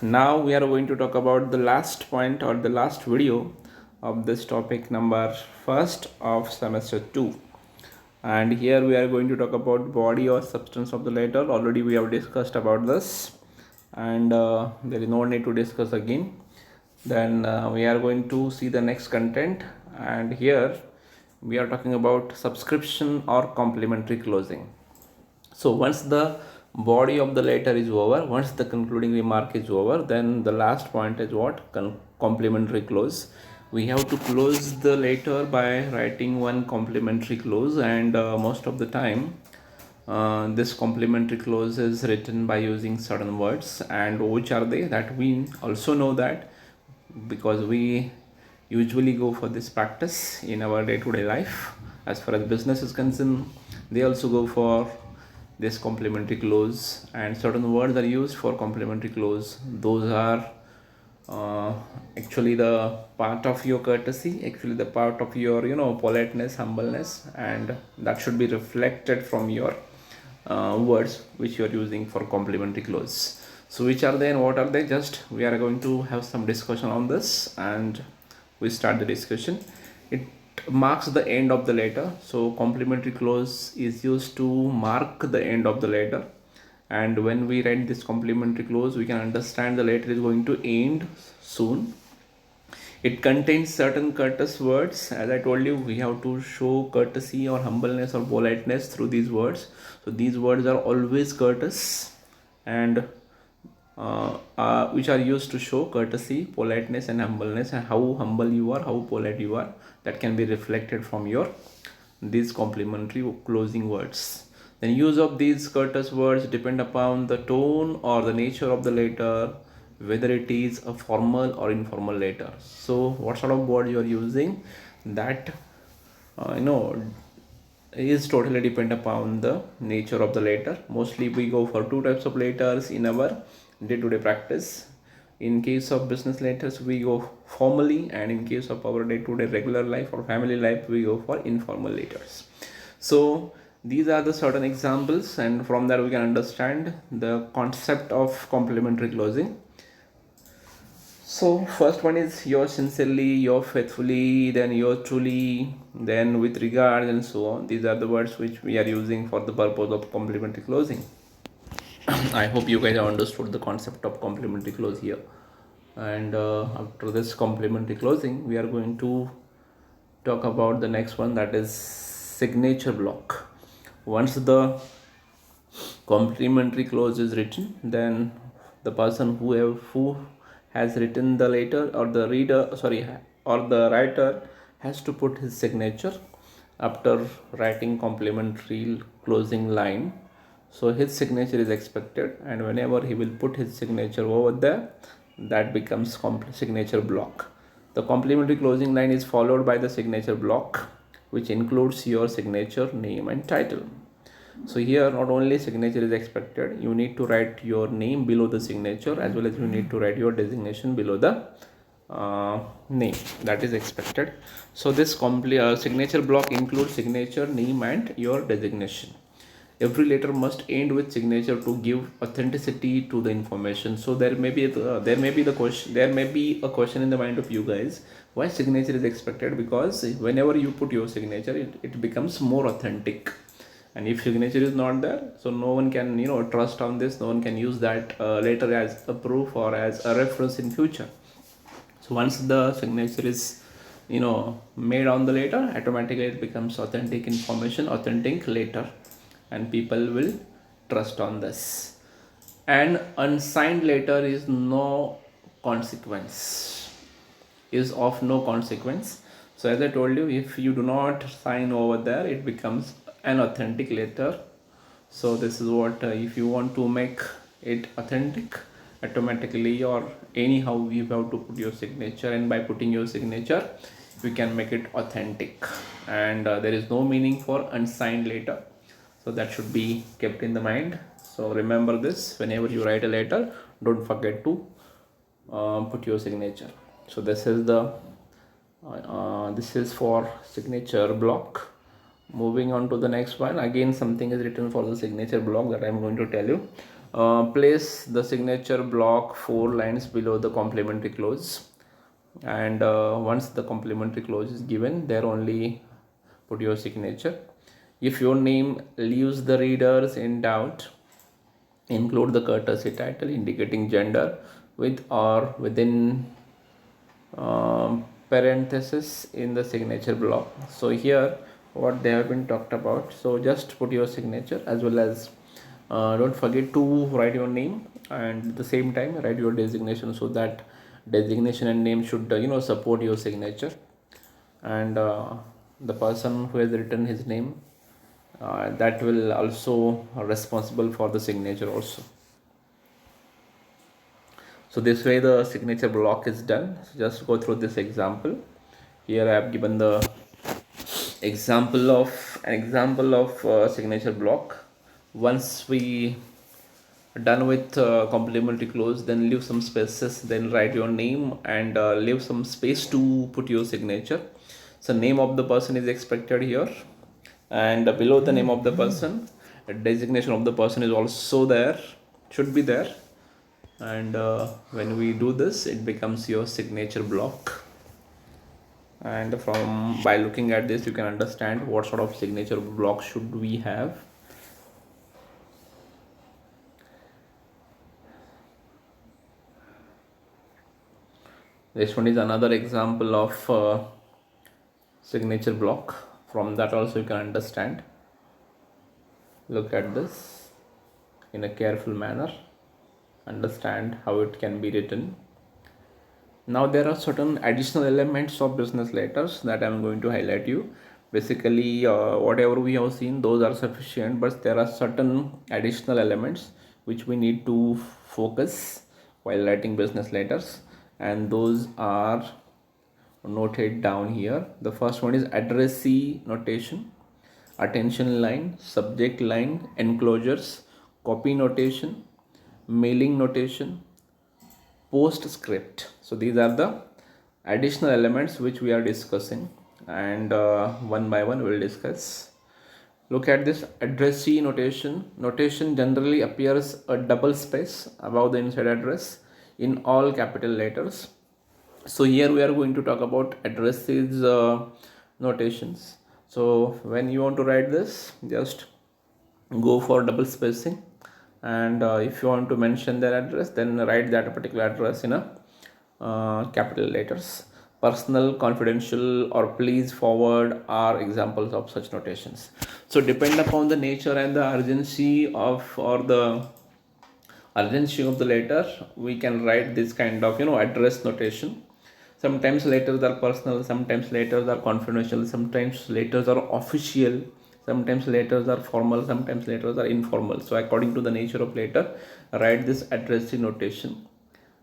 Now we are going to talk about the last point or the last video of this topic number first of semester 2. And here we are going to talk about body or substance of the letter. Already we have discussed about this, and there is no need to discuss again. Then we are going to see the next content, and here we are talking about subscription or complementary closing. So once the body of the letter is over, once the concluding remark is over, then the last point is what? Complementary close. We have to close the letter by writing one complementary close, and most of the time this complementary clause is written by using certain words. And which are they? That we also know that because we usually go for this practice in our day-to-day life. As far as business is concerned, they also go for this complementary clause, and certain words are used for complementary clause. Those are actually the part of your courtesy, actually the part of your politeness, humbleness, and that should be reflected from your words which you are using for complementary clause. So which are they and what are they? Just we are going to have some discussion on this, and we start the discussion. It marks the end of the letter. So complementary clause is used to mark the end of the letter, and when we write this complementary clause, we can understand the letter is going to end soon. It contains certain courteous words. As I told you, we have to show courtesy or humbleness or politeness through these words. So these words are always courteous, and which are used to show courtesy, politeness, and humbleness, and how humble you are, how polite you are. That can be reflected from your these complementary closing words. Then use of these courteous words depend upon the tone or the nature of the letter, whether it is a formal or informal letter. So what sort of word you are using, that is totally depend upon the nature of the letter. Mostly we go for two types of letters in our day-to-day practice. In case of business letters, we go formally, and in case of our day-to-day regular life or family life, we go for informal letters. So these are the certain examples, and from there we can understand the concept of complementary closing. So first one is yours sincerely, yours faithfully, then yours truly, then with regard, and so on. These are the words which we are using for the purpose of complementary closing. I hope you guys have understood the concept of complementary close here. And after this complementary closing, we are going to talk about the next one, that is signature block. Once the complementary clause is written, then the person who has written the letter, or the writer has to put his signature after writing complementary closing line. So his signature is expected, and whenever he will put his signature over there, that becomes signature block. The complementary closing line is followed by the signature block, which includes your signature, name, and title. So here not only signature is expected, you need to write your name below the signature, as well as you need to write your designation below the name. That is expected. So this signature block includes signature, name, and your designation. Every letter must end with signature to give authenticity to the information. So there may be a question in the mind of you guys, why signature is expected? Because whenever you put your signature, it becomes more authentic. And if signature is not there, so no one can trust on this, no one can use that letter as a proof or as a reference in future. So once the signature is made on the letter, automatically it becomes authentic information, authentic letter, and people will trust on this. An unsigned letter is of no consequence. So as I told you, if you do not sign over there, it becomes an authentic letter. So this is what, if you want to make it authentic, automatically or anyhow you have to put your signature, and by putting your signature we can make it authentic. And there is no meaning for unsigned letter, so that should be kept in the mind. So remember this, whenever you write a letter, don't forget to put your signature. So this is for signature block. Moving on to the next one, again something is written for the signature block that I am going to tell you. Place the signature block 4 lines below the complementary clause, and once the complementary clause is given, there only put your signature. If your name leaves the readers in doubt, include the courtesy title indicating gender with or within parenthesis in the signature block. So here what they have been talked about, so just put your signature, as well as don't forget to write your name, and at the same time write your designation, so that designation and name should support your signature. And the person who has written his name, that will also responsible for the signature also. So this way the signature block is done. So just go through this example. Here I have given the example of signature block. Once we done with complementary clause, then leave some spaces, then write your name, and leave some space to put your signature. So name of the person is expected here, and below the name of the person, a designation of the person is also there, should be there. And when we do this, it becomes your signature block. And from by looking at this, you can understand what sort of signature block should we have. This one is another example of signature block. From that also you can understand. Look at this in a careful manner, understand how it can be written. Now there are certain additional elements of business letters that I am going to highlight you. Basically whatever we have seen, those are sufficient, but there are certain additional elements which we need to focus while writing business letters, and those are noted down here. The first one is addressee notation, attention line, subject line, enclosures, copy notation, mailing notation, postscript. So these are the additional elements which we are discussing, and one by one we will discuss. Look at this addressee notation. Notation generally appears a double space above the inside address in all capital letters. So here we are going to talk about addresses notations. So when you want to write this, just go for double spacing, and if you want to mention their address, then write that particular address in a capital letters. Personal, confidential, or please forward are examples of such notations. So depend upon the nature and the urgency of the letter, we can write this kind of address notation. Sometimes letters are personal, sometimes letters are confidential, sometimes letters are official, sometimes letters are formal, sometimes letters are informal. So according to the nature of letter, write this addressing notation.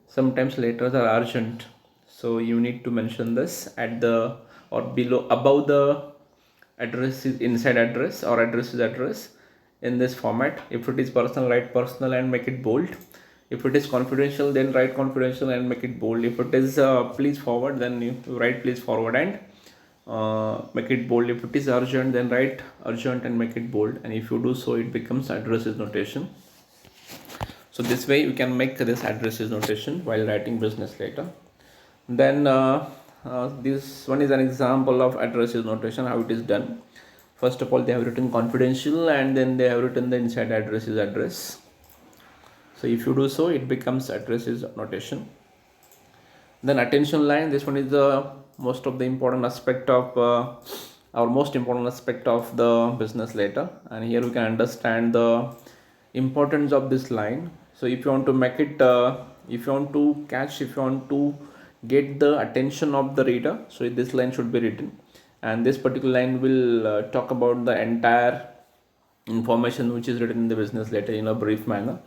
Sometimes letters are urgent, so you need to mention this at the or below above the address is inside address or address is address in this format. If it is personal, write personal and make it bold. If it is confidential, then write confidential and make it bold. If it is please forward, then you write please forward and make it bold. If it is urgent, then write urgent and make it bold. And if you do so, it becomes addresses notation. So this way you can make this addresses notation while writing business letter. Then this one is an example of addresses notation, how it is done. First of all, they have written confidential, and then they have written the inside address is address. So if you do so, it becomes addresses notation. Then attention line, this one is the most of the important aspect of our most important aspect of the business letter, and here we can understand the importance of this line. So if you want to make it if you want to get the attention of the reader, so this line should be written, and this particular line will talk about the entire information which is written in the business letter in a brief manner.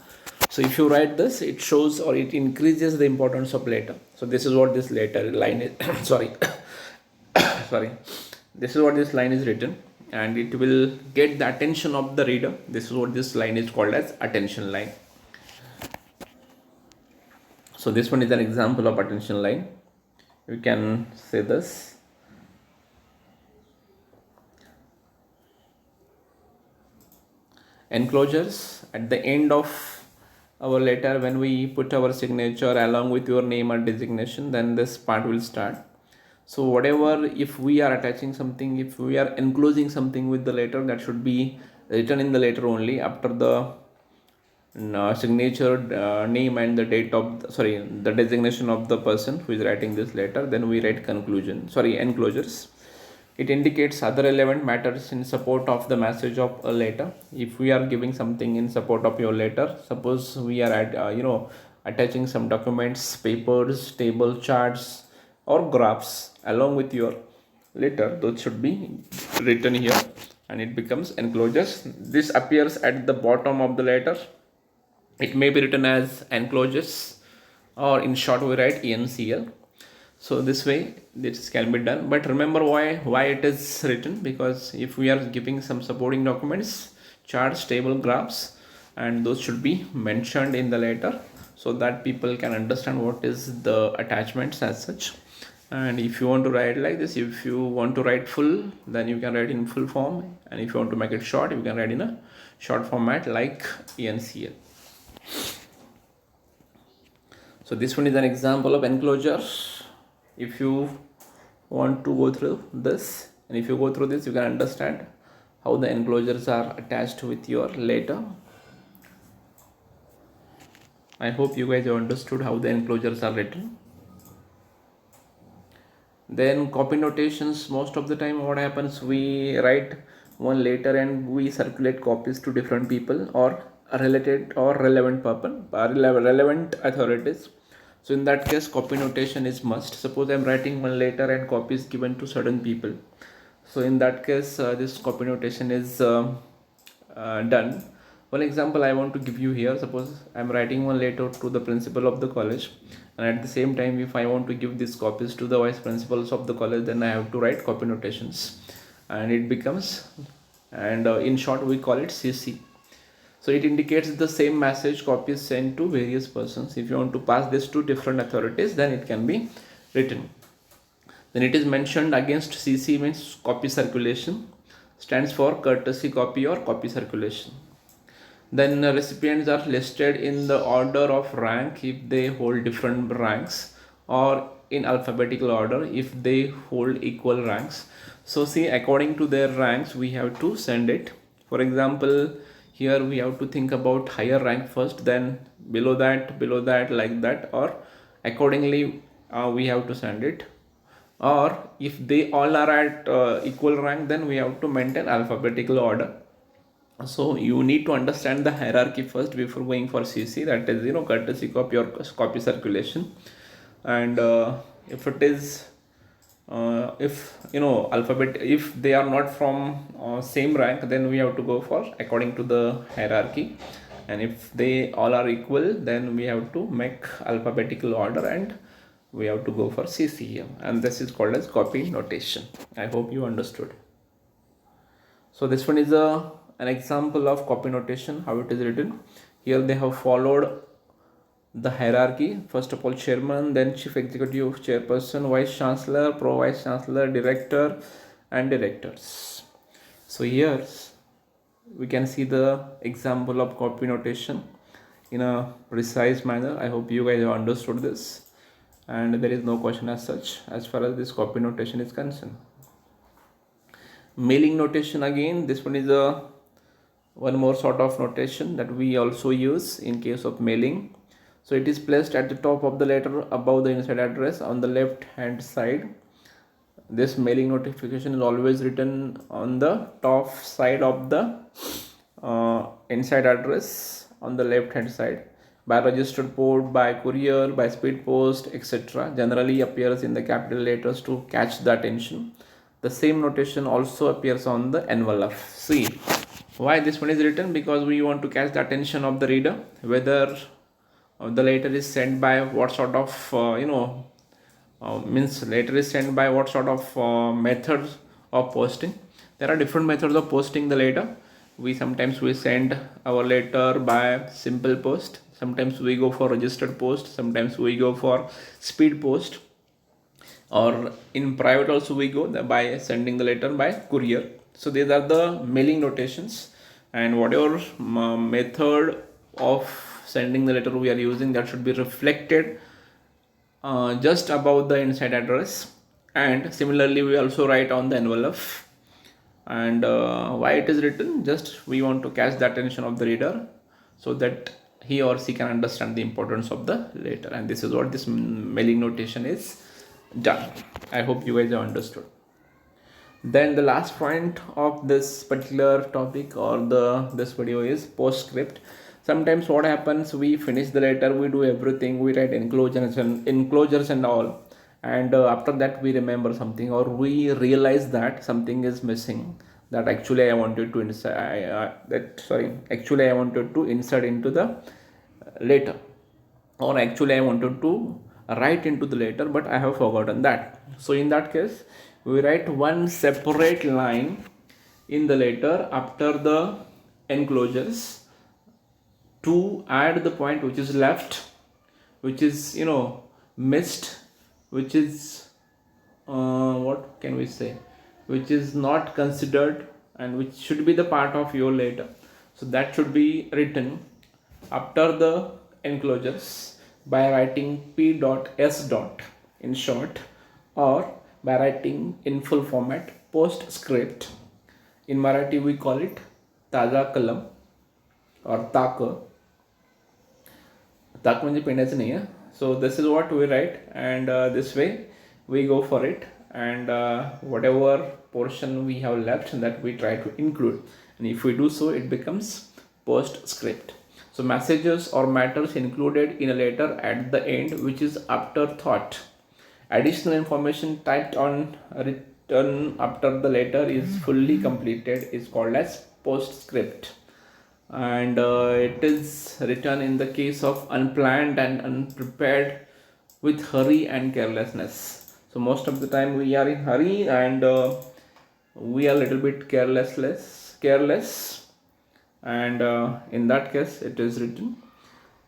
So if you write this, it shows or it increases the importance of letter. So this is what this letter line is sorry this is what this line is written, and it will get the attention of the reader. This is what this line is called as attention line. So this one is an example of attention line. You can say this. Enclosures, at the end of our letter, when we put our signature along with your name or designation, then this part will start. So whatever, if we are attaching something, if we are enclosing something with the letter, that should be written in the letter only. After the signature, name and the date of the designation of the person who is writing this letter, then we write enclosures. It indicates other relevant matters in support of the message of a letter. If we are giving something in support of your letter, suppose we are attaching some documents, papers, table, charts or graphs along with your letter, those should be written here and it becomes enclosures. This appears at the bottom of the letter. It may be written as enclosures, or in short we write ENCL. So this way this can be done. But remember why it is written, because if we are giving some supporting documents, charts, table, graphs, and those should be mentioned in the letter so that people can understand what is the attachments as such. And if you want to write like this, if you want to write full, then you can write in full form, and if you want to make it short, you can write in a short format like ENCL. So this one is an example of enclosure. If you want to go through this, and if you go through this, you can understand how the enclosures are attached with your letter. I hope you guys have understood how the enclosures are written. Then copy notations, most of the time what happens, we write one letter and we circulate copies to different people or related or relevant relevant authorities. So in that case, copy notation is must. Suppose I am writing one letter and copy is given to certain people. So in that case, this copy notation is done. One example I want to give you here. Suppose I am writing one letter to the principal of the college, and at the same time, if I want to give these copies to the vice principals of the college, then I have to write copy notations, and it becomes, and in short we call it CC. So it indicates the same message copies sent to various persons. If you want to pass this to different authorities, then it can be written. Then it is mentioned against CC, means copy circulation, stands for courtesy copy or copy circulation. Then recipients are listed in the order of rank if they hold different ranks, or in alphabetical order if they hold equal ranks. So see, according to their ranks we have to send it. For example, here we have to think about higher rank first, then below that, like that, or accordingly we have to send it. Or if they all are at equal rank, then we have to maintain alphabetical order. So you need to understand the hierarchy first before going for CC, that is courtesy copy or copy circulation. And if it is if if they are not from same rank, then we have to go for according to the hierarchy. And if they all are equal, then we have to make alphabetical order and we have to go for CC here, and this is called as copy notation. I hope you understood. So this one is an example of copy notation, how it is written. Here they have followed the hierarchy. First of all, chairman, then chief executive, chairperson, vice chancellor, pro vice chancellor, director, and directors. So here we can see the example of copy notation in a precise manner. I hope you guys have understood this, and there is no question as such as far as this copy notation is concerned. Mailing notation, again this one is one more sort of notation that we also use in case of mailing. So it is placed at the top of the letter above the inside address on the left hand side. This mailing notification is always written on the top side of the inside address on the left hand side. By registered post, by courier, by speed post, etc. generally appears in the capital letters to catch the attention. The same notation also appears on the envelope. See why this one is written, because we want to catch the attention of the reader, whether the letter is sent by what sort of means letter is sent by what sort of methods of posting. There are different methods of posting the letter. Sometimes we send our letter by simple post, sometimes we go for registered post, sometimes we go for speed post, or in private also we go by sending the letter by courier. So these are the mailing notations, and whatever method of sending the letter we are using, that should be reflected just above the inside address. And similarly we also write on the envelope. And why it is written, just we want to catch the attention of the reader so that he or she can understand the importance of the letter. And this is what this mailing notation is done. I hope you guys have understood. Then the last point of this particular topic or this video is postscript. Sometimes what happens, we finish the letter, we do everything, we write enclosures and all, and after that we remember something, or we realize that something is missing, that actually I wanted to insert into the letter, or actually I wanted to write into the letter, but I have forgotten that. So in that case, we write one separate line in the letter after the enclosures to add the point which is left, which is missed, which is what can we say, which is not considered, and which should be the part of your letter. So that should be written after the enclosures by writing p.s. in short, or by writing in full format postscript. In Marathi we call it taza kalam or tak. Tak म्हणजे पेंड्याचं नाही आहे. So this is what we write, and this way we go for it, and whatever portion we have left, that we try to include, and if we do so, it becomes postscript. So messages or matters included in a letter at the end, which is afterthought. Additional information typed on written after the letter is fully completed is called as postscript. And it is written in the case of unplanned and unprepared with hurry and carelessness. So most of the time we are in hurry, and we are a little bit careless, and in that case it is written.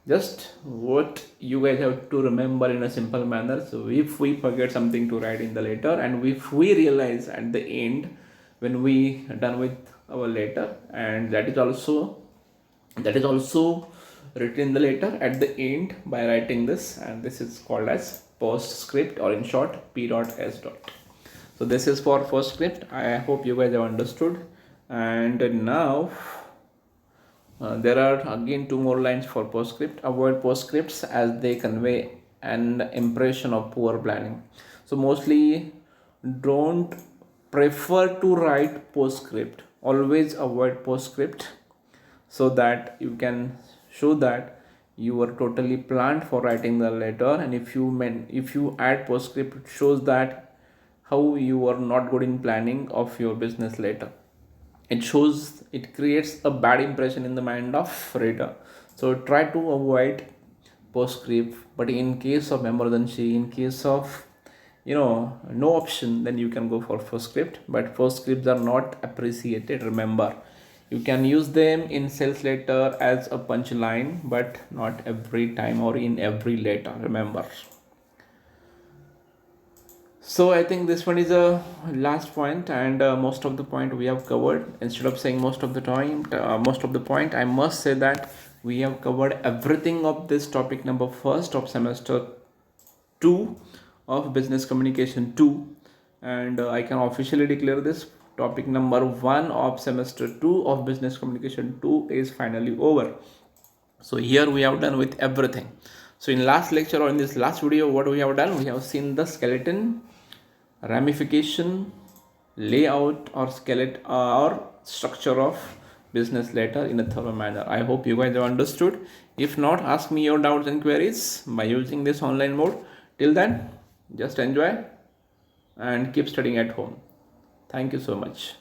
Just what you guys have to remember in a simple manner. So if we forget something to write in the letter, and if we realize at the end when we are done with our letter, and that is also written in the letter at the end by writing this, and this is called as postscript, or in short p.s. So this is for postscript. I hope you guys have understood. And now there are again two more lines for postscript. Avoid postscripts as they convey an impression of poor planning. So mostly don't prefer to write postscript. Always avoid postscript, so that you can show that you were totally planned for writing the letter. And if you add postscript, it shows that how you are not good in planning of your business letter. It creates a bad impression in the mind of reader. So try to avoid postscript, but in case of emergency, in case of no option, then you can go for postscript. But postscripts are not appreciated, remember. You can use them in sales letter as a punchline, but not every time or in every letter, remember. So I think this one is a last point, and most of the point we have covered. Instead of saying most of the point, I must say that we have covered everything of this topic number first of semester 2 of business communication 2, and I can officially declare this topic number 1 of semester 2 of business communication 2 is finally over. So here we have done with everything. So in last lecture, or in this last video, what we have done, we have seen the skeleton, ramification, layout, or skeleton or structure of business letter in a thorough manner. I hope you guys have understood. If not, ask me your doubts and queries by using this online mode. Till then, just enjoy and keep studying at home. Thank you so much.